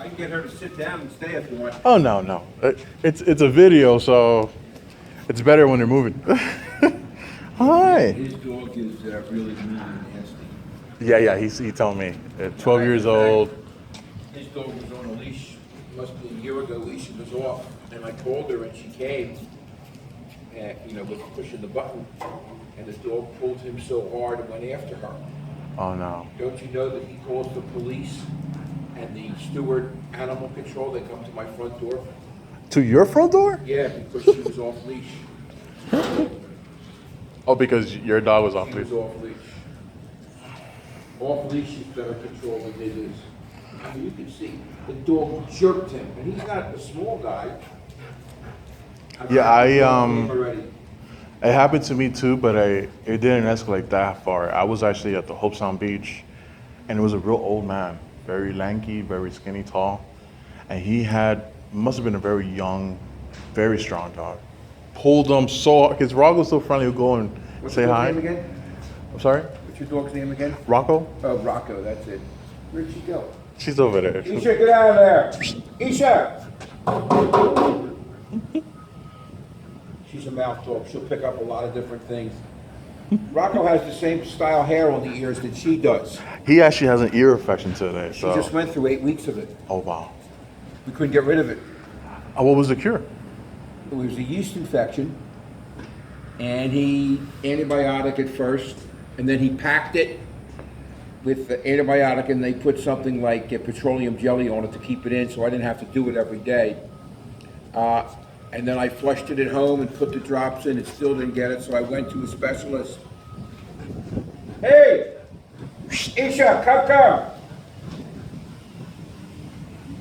can get her to sit down and stay if you want. Oh no. It's a video, so it's better when they're moving. Hi. His dog is really mean and nasty. Yeah. He told me. 12 years old. His dog was on a leash, must be a year ago, leash was off, and I called her and she came, and, was pushing the button, and the dog pulled him so hard and went after her. Oh no. Don't you know that he calls the police and the Stewart Animal Control, they come to my front door? To your front door? Yeah, because she was off leash. Oh, because your dog was off She leash. was off leash. Off leash is better control than it is. I mean, you can see the dog jerked him, and he's not a small guy. Yeah, it happened to me too, but it didn't escalate that far. I was actually at the Hope Sound Beach, and it was a real old man, very lanky, very skinny, tall, and he must have been a very young, very strong dog. Pulled him so hard, because Rocco was so friendly, he'd go and What's say your hi. dog's name again? I'm sorry? What's your dog's name again? Rocco? Oh, Rocco, that's it. Where'd she go? She's over there. Isha, get out of there! Isha! She's a mouth dog. She'll pick up a lot of different things. Rocco has the same style hair on the ears that she does. He actually has an ear infection today, She so. just went through 8 weeks of it. Oh, wow. We couldn't get rid of it. What was the cure? It was a yeast infection, and he antibiotic at first, and then he packed it with the antibiotic, and they put something like petroleum jelly on it to keep it in, so I didn't have to do it every day. And then I flushed it at home and put the drops in. It still didn't get it, so I went to a specialist. Hey, Isha, come.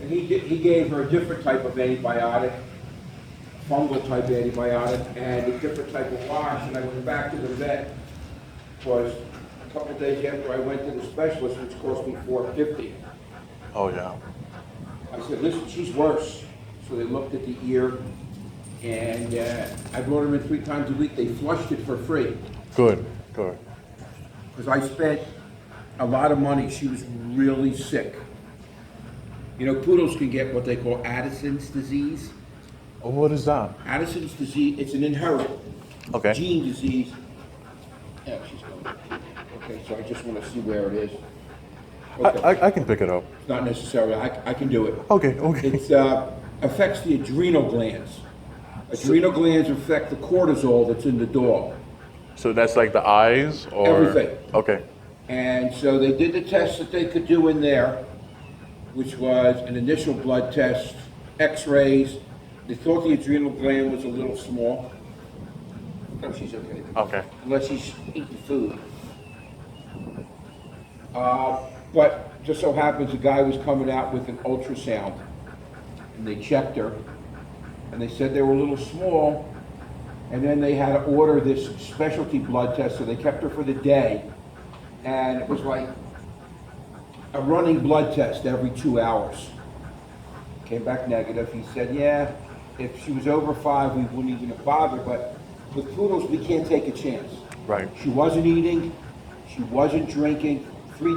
And he gave her a different type of antibiotic, fungal type antibiotic, and a different type of wash. And I went back to the vet. Was a couple of days after I went to the specialist, which cost me $450. Oh, yeah. I said, listen, she's worse. So they looked at the ear, and I brought her in 3 times a week. They flushed it for free. Good. Because I spent a lot of money. She was really sick. Poodles can get what they call Addison's disease. Oh, what is that? Addison's disease, it's an inherent gene disease. Yeah, she's going. Okay, so I just want to see where it is. Okay. I can pick it up. It's not necessarily, I can do it. Okay. It affects the adrenal glands. Adrenal glands affect the cortisol that's in the dog. So that's like the eyes or? Everything. Okay. And so they did the test that they could do in there, which was an initial blood test, x-rays. They thought the adrenal gland was a little small. No, she's okay. Okay. Unless she's eating food. But just so happens a guy was coming out with an ultrasound, and they checked her, and they said they were a little small, and then they had to order this specialty blood test, so they kept her for the day, and it was like a running blood test every 2 hours. Came back negative. He said, yeah, if she was over 5, we wouldn't even have bothered, but with poodles, we can't take a chance. Right. She wasn't eating, she wasn't drinking. 3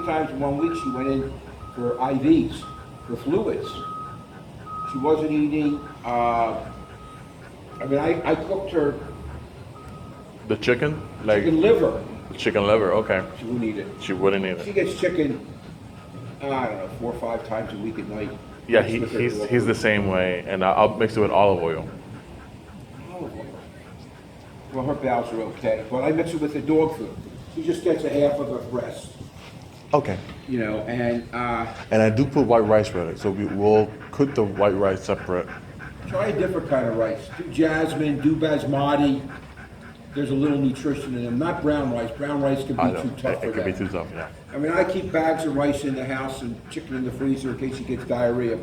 times in 1 week, she went in for IVs, for fluids. She wasn't eating. I cooked her The chicken? chicken liver. Chicken liver, okay. She wouldn't eat it. She wouldn't eat She it. gets chicken, I don't know, 4 or 5 times a week at night. Yeah, Mixed with her he's dog the same way, and I'll mix it with olive oil. Olive oil. Well, her bowels are okay, but I mix it with the dog food. She just gets a half of a breast, Okay. and And I do put white rice with it, so we'll cook the white rice separate. try a different kind of rice. Do jasmine, do basmati. There's a little nutrition in them. Not brown rice. Brown rice can I be know, too tough for it could be them. too tough, yeah. I keep bags of rice in the house and chicken in the freezer in case she gets diarrhea.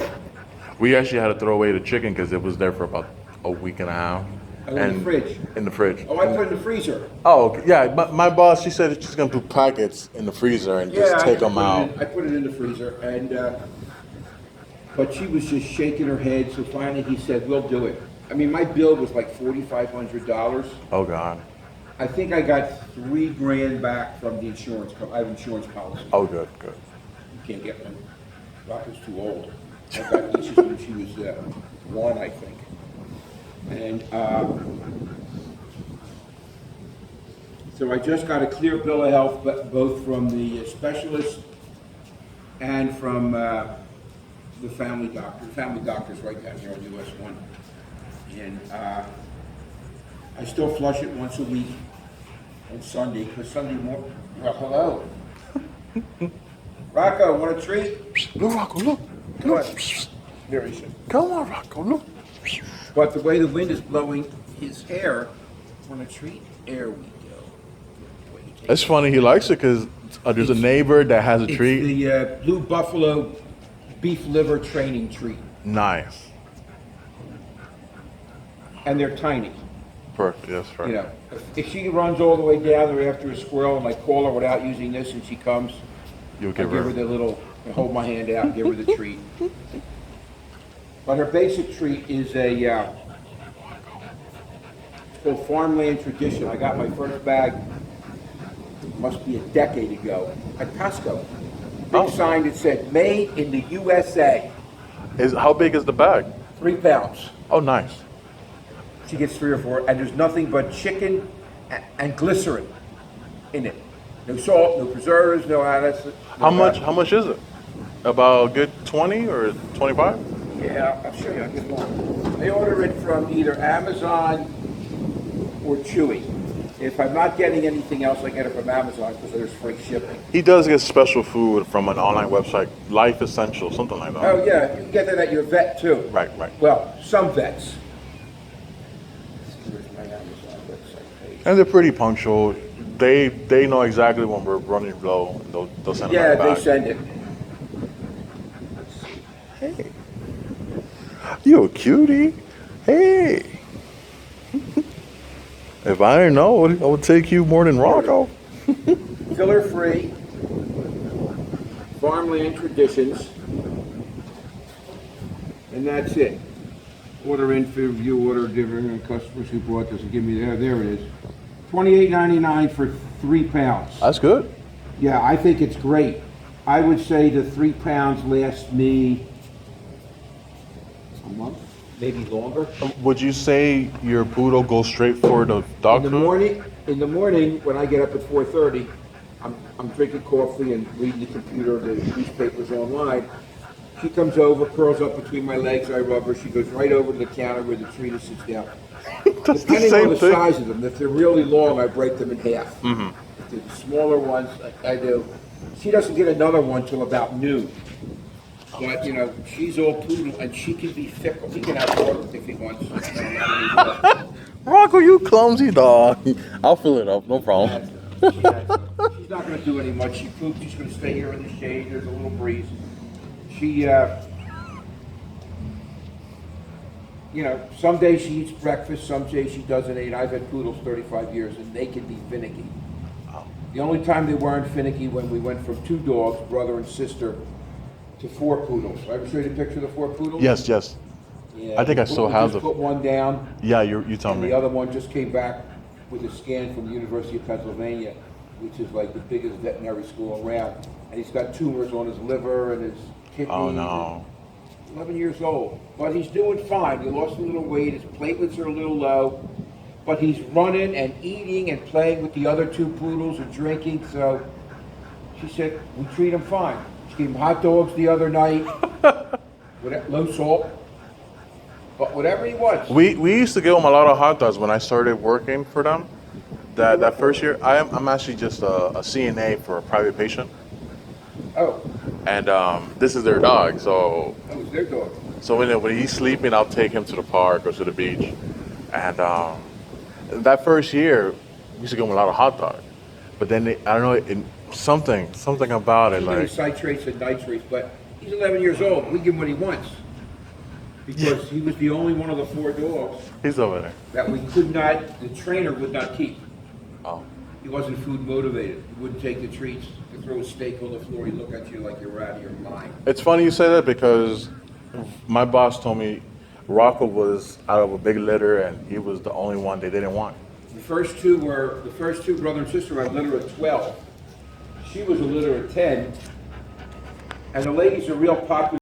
We actually had to throw away the chicken because it was there for about a week and a half. Oh, in the fridge? In the fridge. Oh, I put it in the freezer. Oh, okay. Yeah, my boss, she said she's going to put packets in the freezer and just take them out. I put it in the freezer, and but she was just shaking her head. So finally, he said, "We'll do it." My bill was like $4,500. Oh, God. I think I got $3,000 back from the insurance. I have insurance policy. Oh, good. You can't get one. Rocco's too old. I got Leashes when she was 1, I think. And so I just got a clear bill of health, but both from the specialist and from the family doctor. The family doctor's right down here on US 1. And I still flush it once a week on Sunday, because Sunday morning, well, hello. Rocco, want a treat? Look, Rocco, look. Come on. Here he said. Come on, Rocco, look. But the way the wind is blowing his hair, want a treat? There we go. It's funny, he likes it because there's a neighbor that has a It's treat. the Blue Buffalo beef liver training treat. Nice. And they're tiny. Perfect, yes, right. You know, if she runs all the way down there after a squirrel and I call her without using this and she comes, You'll I give give her her. the little, I hold my hand out and give her the treat. But her basic treat is it's called Farmland Tradition. I got my first bag, must be a decade ago, at Costco. Big Oh. sign that said, made in the USA, How big is the bag? 3 pounds. Oh, nice. She gets 3 or 4, and there's nothing but chicken and glycerin in it. No salt, no preservatives, no additives. no How much? that. How much is it? About a good 20 or 25? Yeah, I'll show you. I'll get one. I order it from either Amazon or Chewy. If I'm not getting anything else, I get it from Amazon because there's free shipping. He does get special food from an online website, Life Essential, something like that. Oh yeah, you can get that at your vet too. Right, right. Well, some vets. Here's my Amazon website page. And they're pretty punctual. They know exactly when we're running low. They'll send it Yeah, back. they send it. Hey, you a cutie? Hey. If I didn't know, I would take you more than Rocco. Filler free. Farmland Traditions. And that's it. Order in for review, order different customers who bought this and give me there it is. $28.99 for 3 pounds. That's good. Yeah, I think it's great. I would say the 3 pounds lasts me a month, maybe longer. Would you say your poodle goes straight for the dog In the food? morning, when I get up at 4:30, I'm drinking coffee and reading the computer, the newspapers online. She comes over, curls up between my legs, I rub her, she goes right over to the counter where the trainer sits down. That's the Depending on same the thing. size of them, if they're really long, I break them in half. Mm-hmm. If they're the smaller ones, I do. She doesn't get another one till about noon. But, you know, she's all poodle and she can be fickle. He can have more if he wants. Rocco, you clumsy dog. I'll fill it up, no problem. She's not gonna do any much. She poops, she's gonna stay here in the shade, there's a little breeze. She, you know, some days she eats breakfast, some days she doesn't eat. I've had poodles 35 years and they can be finicky. The only time they weren't finicky when we went from 2 dogs, brother and sister, to 4 poodles. I ever show you the picture of the 4 poodles? Yes, yes. Yeah, I think I we still have just them. put one down. Yeah, you told And me. the other one just came back with a scan from the University of Pennsylvania, which is like the biggest veterinary school around. And he's got tumors on his liver and his kidneys. Oh no. 11 years old, but he's doing fine. He lost a little weight, his platelets are a little low, but he's running and eating and playing with the other 2 poodles and drinking, so she said, we treat him fine. She gave him hot dogs the other night, with low salt, but whatever he wants. We used to give them a lot of hot dogs when I started working for them. That first year, I'm actually just a CNA for a private patient, Oh, and this is their dog. So that was their dog. when he's sleeping, I'll take him to the park or to the beach. And that first year, we used to give him a lot of hot dogs. But then I don't know, something about it, Too many like citrates and nitrates, but he's 11 years old. We give him what he wants. Because he was the only one of the 4 dogs he's over there. that we could not, the trainer would not keep. Oh. He wasn't food motivated. He wouldn't take the treats. He'd throw a steak on the floor. He'd look at you like you're out of your mind. It's funny you say that because my boss told me Rocco was out of a big litter and he was the only one they didn't want. The first two, brother and sister, had a litter of 12. She was a litter of 10. And the lady's a real popular